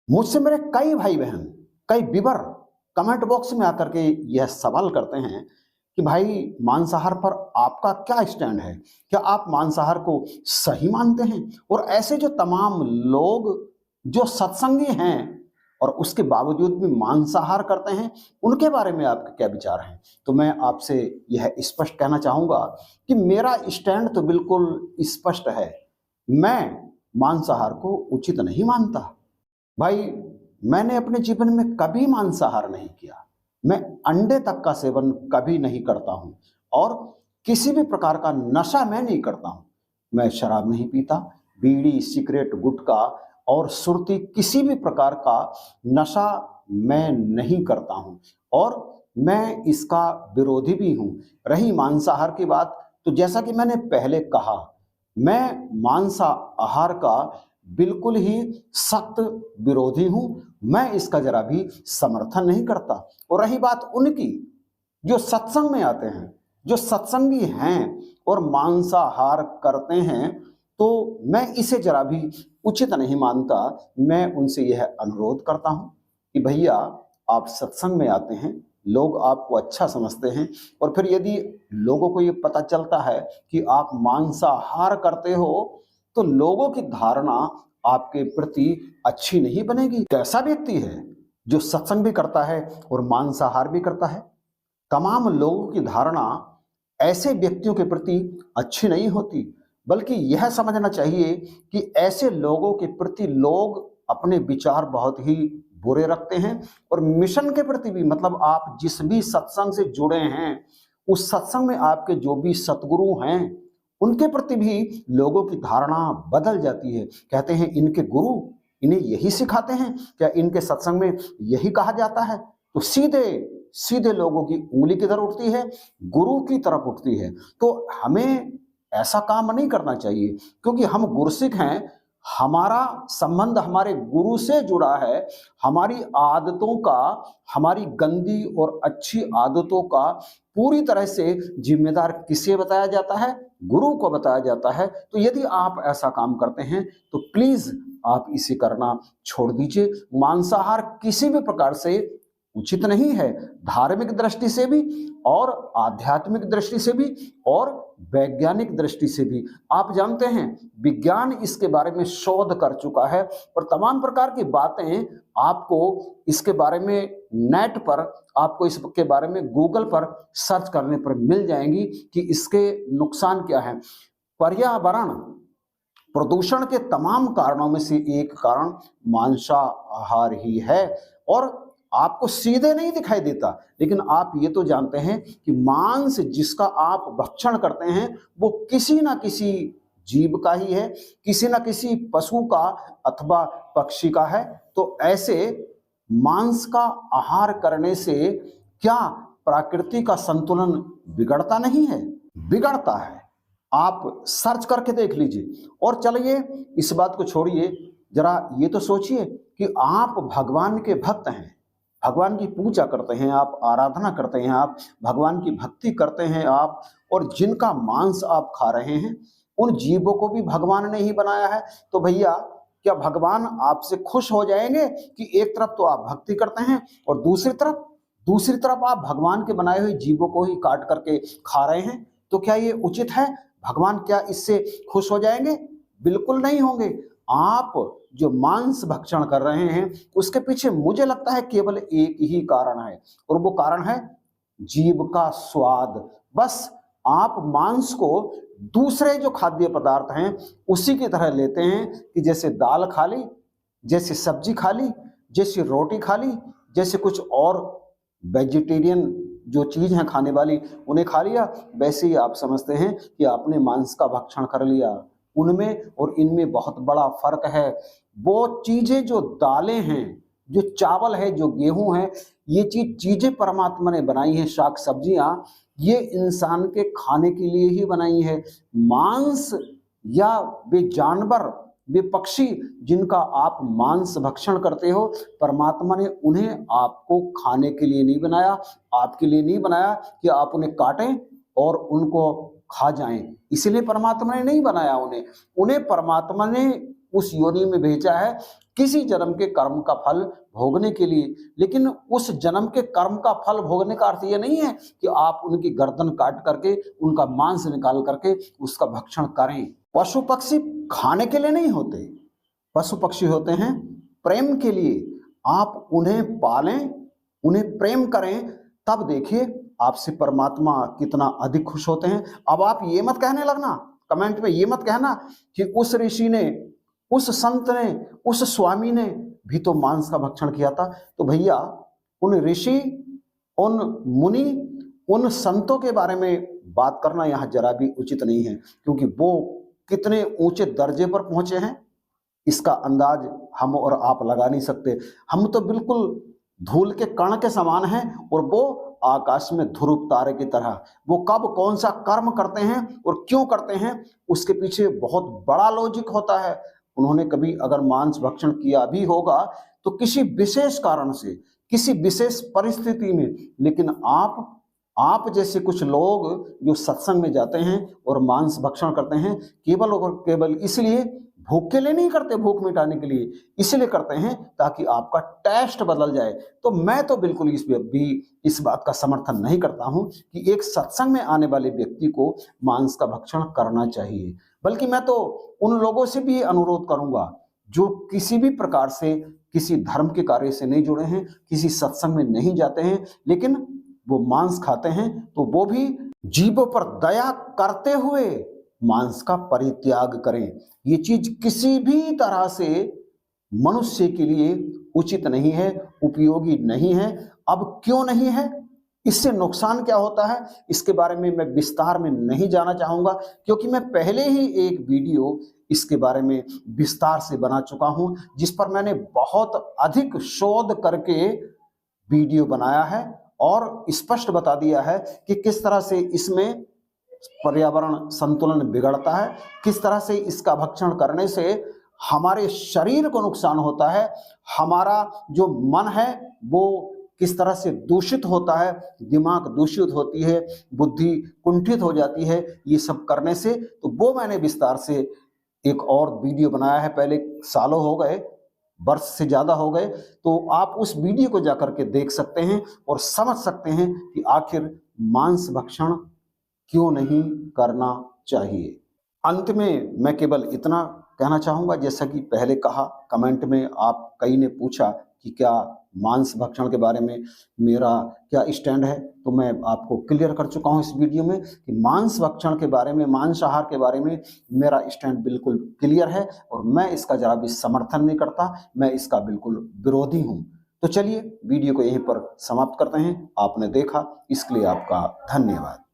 मुझसे मेरे कई भाई बहन, कई बीवर कमेंट बॉक्स में आकर के यह सवाल करते हैं कि भाई मांसाहार पर आपका क्या स्टैंड है? क्या आप मांसाहार को सही मानते हैं? और ऐसे जो तमाम लोग जो सत्संगी हैं और उसके बावजूद भी मांसाहार करते हैं, उनके बारे में आपके क्या विचार हैं? तो मैं आपसे यह स्पष्ट कहना चाहूँगा कि मेरा स्टैंड तो बिल्कुल स्पष्ट है। मैं मांसाहार को उचित नहीं मानता। भाई, मैंने अपने जीवन में कभी मांसाहार नहीं किया। मैं अंडे तक का सेवन कभी नहीं करता हूं और किसी भी प्रकार का नशा मैं नहीं करता हूं। मैं शराब नहीं पीता, बीड़ी, सिगरेट, गुटखा और सुर्ती, किसी भी प्रकार का नशा मैं नहीं करता हूं और मैं इसका विरोधी भी हूं। रही मांसाहार की बात, तो जैसा कि मैंने पहले कहा, मैं मांसाहार का बिल्कुल ही सख्त विरोधी हूं। मैं इसका जरा भी समर्थन नहीं करता। और रही बात उनकी जो सत्संग में आते हैं, जो सत्संगी हैं और मांसाहार करते हैं, तो मैं इसे जरा भी उचित नहीं मानता। मैं उनसे यह अनुरोध करता हूं कि भैया, आप सत्संग में आते हैं, लोग आपको अच्छा समझते हैं और फिर यदि लोगों को ये पता चलता है कि आप मांसाहार करते हो, तो लोगों की धारणा आपके प्रति अच्छी नहीं बनेगी। कैसा व्यक्ति है जो सत्संग भी करता है और मांसाहार भी करता है? तमाम लोगों की धारणा ऐसे व्यक्तियों के प्रति अच्छी नहीं होती, बल्कि यह समझना चाहिए कि ऐसे लोगों के प्रति लोग अपने विचार बहुत ही बुरे रखते हैं। और मिशन के प्रति भी, मतलब आप जिस भी सत्संग से जुड़े हैं, उस सत्संग में आपके जो भी सतगुरु हैं, उनके प्रति भी लोगों की धारणा बदल जाती है। कहते हैं इनके गुरु इन्हें यही सिखाते हैं क्या? इनके सत्संग में यही कहा जाता है? तो सीधे सीधे लोगों की उंगली किधर उठती है? गुरु की तरफ उठती है। तो हमें ऐसा काम नहीं करना चाहिए, क्योंकि हम गुरसिक हैं। हमारा संबंध हमारे गुरु से जुड़ा है। हमारी आदतों का, हमारी गंदी और अच्छी आदतों का पूरी तरह से जिम्मेदार किसे बताया जाता है? गुरु को बताया जाता है। तो यदि आप ऐसा काम करते हैं तो प्लीज आप इसे करना छोड़ दीजिए। मांसाहार किसी भी प्रकार से उचित नहीं है, धार्मिक दृष्टि से भी और आध्यात्मिक दृष्टि से भी और वैज्ञानिक दृष्टि से भी। आप जानते हैं विज्ञान इसके बारे में शोध कर चुका है और तमाम प्रकार की बातें आपको इसके बारे में नेट पर, आपको इसके बारे में गूगल पर सर्च करने पर मिल जाएंगी कि इसके नुकसान क्या हैं। पर्यावरण प्रदूषण के तमाम कारणों में से एक कारण मांसाहार ही है और आपको सीधे नहीं दिखाई देता, लेकिन आप ये तो जानते हैं कि मांस जिसका आप भक्षण करते हैं वो किसी ना किसी जीव का ही है, किसी ना किसी पशु का अथवा पक्षी का है। तो ऐसे मांस का आहार करने से क्या प्रकृति का संतुलन बिगड़ता नहीं है? बिगड़ता है। आप सर्च करके देख लीजिए। और चलिए इस बात को छोड़िए, जरा ये तो सोचिए कि आप भगवान के भक्त हैं, भगवान की पूजा करते हैं, आप आराधना करते हैं, आप भगवान की भक्ति करते हैं आप, और जिनका मांस आप खा रहे हैं उन जीवों को भी भगवान ने ही बनाया है। तो भैया, क्या भगवान आपसे खुश हो जाएंगे कि एक तरफ तो आप भक्ति करते हैं और दूसरी तरफ आप भगवान के बनाए हुए जीवों को ही काट करके खा रहे हैं? तो क्या ये उचित है? भगवान क्या इससे खुश हो जाएंगे? बिल्कुल नहीं होंगे। आप जो मांस भक्षण कर रहे हैं उसके पीछे मुझे लगता है केवल एक ही कारण है, और वो कारण है जीभ का स्वाद। बस आप मांस को दूसरे जो खाद्य पदार्थ हैं उसी की तरह लेते हैं कि जैसे दाल खा ली, जैसे सब्जी खा ली, जैसे रोटी खा ली, जैसे कुछ और वेजिटेरियन जो चीज है खाने वाली उन्हें खा लिया, वैसे ही आप समझते हैं कि आपने मांस का भक्षण कर लिया। उनमें और इनमें बहुत बड़ा फर्क है। वो चीजें जो दालें हैं, जो चावल है, जो गेहूं है, ये चीजें परमात्मा ने बनाई हैं, शाक सब्जियां, ये इंसान के खाने के लिए ही बनाई है। मांस या वे जानवर, वे पक्षी जिनका आप मांस भक्षण करते हो, परमात्मा ने उन्हें आपको खाने के लिए नहीं बनाया, आपके लिए नहीं बनाया कि आप उन्हें काटें और उनको खा जाएं। इसलिए परमात्मा ने नहीं बनाया उन्हें। उन्हें परमात्मा ने उस योनि में भेजा है किसी जन्म के कर्म का फल भोगने के लिए। लेकिन उस जन्म के कर्म का फल भोगने का अर्थ ये नहीं है कि आप उनकी गर्दन काट करके उनका मांस निकाल करके उसका भक्षण करें। पशु पक्षी खाने के लिए नहीं होते, पशु पक्षी होते हैं प्रेम के लिए। आप उन्हें पालें, उन्हें प्रेम करें, तब देखिए आपसे परमात्मा कितना अधिक खुश होते हैं। अब आप ये मत कहने लगना, कमेंट में ये मत कहना कि उस ऋषि ने, उस संत ने, उस स्वामी ने भी तो मांस का भक्षण किया था। तो भैया उन ऋषि, उन मुनि, उन संतों के बारे में बात करना यहाँ जरा भी उचित नहीं है, क्योंकि वो कितने ऊंचे दर्जे पर पहुंचे हैं इसका अंदाज हम और आप लगा नहीं सकते। हम तो बिल्कुल धूल के कण के समान हैं और वो आकाश में ध्रुव तारे की तरह। वो कब कौन सा कर्म करते हैं और क्यों करते हैं उसके पीछे बहुत बड़ा लॉजिक होता है। उन्होंने कभी अगर मांस भक्षण किया भी होगा तो किसी विशेष कारण से, किसी विशेष परिस्थिति में। लेकिन आप जैसे कुछ लोग जो सत्संग में जाते हैं और मांस भक्षण करते हैं केवल और केवल इसलिए, भूख के लिए नहीं करते, भूख मिटाने के लिए, इसलिए करते हैं ताकि आपका टेस्ट बदल जाए। तो मैं तो बिल्कुल इस बात का समर्थन नहीं करता हूं कि एक सत्संग में आने वाले व्यक्ति को मांस का भक्षण करना चाहिए। बल्कि मैं तो उन लोगों से भी अनुरोध करूंगा जो किसी भी प्रकार से किसी धर्म के कार्य से नहीं जुड़े हैं, किसी सत्संग में नहीं जाते हैं, लेकिन वो मांस खाते हैं, तो वो भी जीवों पर दया करते हुए मांस का परित्याग करें। ये चीज किसी भी तरह से मनुष्य के लिए उचित नहीं है, उपयोगी नहीं है। अब क्यों नहीं है, इससे नुकसान क्या होता है, इसके बारे में मैं विस्तार में नहीं जाना चाहूंगा, क्योंकि मैं पहले ही एक वीडियो इसके बारे में विस्तार से बना चुका हूं, जिस पर मैंने बहुत अधिक शोध करके वीडियो बनाया है और स्पष्ट बता दिया है कि किस तरह से इसमें पर्यावरण संतुलन बिगड़ता है, किस तरह से इसका भक्षण करने से हमारे शरीर को नुकसान होता है, हमारा जो मन है वो किस तरह से दूषित होता है, दिमाग दूषित होती है, बुद्धि कुंठित हो जाती है ये सब करने से। तो वो मैंने विस्तार से एक और वीडियो बनाया है, पहले सालों हो गए, वर्ष से ज़्यादा हो गए, तो आप उस वीडियो को जाकर के देख सकते हैं और समझ सकते हैं कि आखिर मांस भक्षण क्यों नहीं करना चाहिए। अंत में मैं केवल इतना कहना चाहूँगा, जैसा कि पहले कहा, कमेंट में आप कई ने पूछा कि क्या मांस भक्षण के बारे में मेरा क्या स्टैंड है, तो मैं आपको क्लियर कर चुका हूँ इस वीडियो में कि मांस भक्षण के बारे में, मांसाहार के बारे में मेरा स्टैंड बिल्कुल क्लियर है और मैं इसका जरा भी समर्थन नहीं करता, मैं इसका बिल्कुल विरोधी हूँ। तो चलिए वीडियो को यहीं पर समाप्त करते हैं। आपने देखा, इसके लिए आपका धन्यवाद।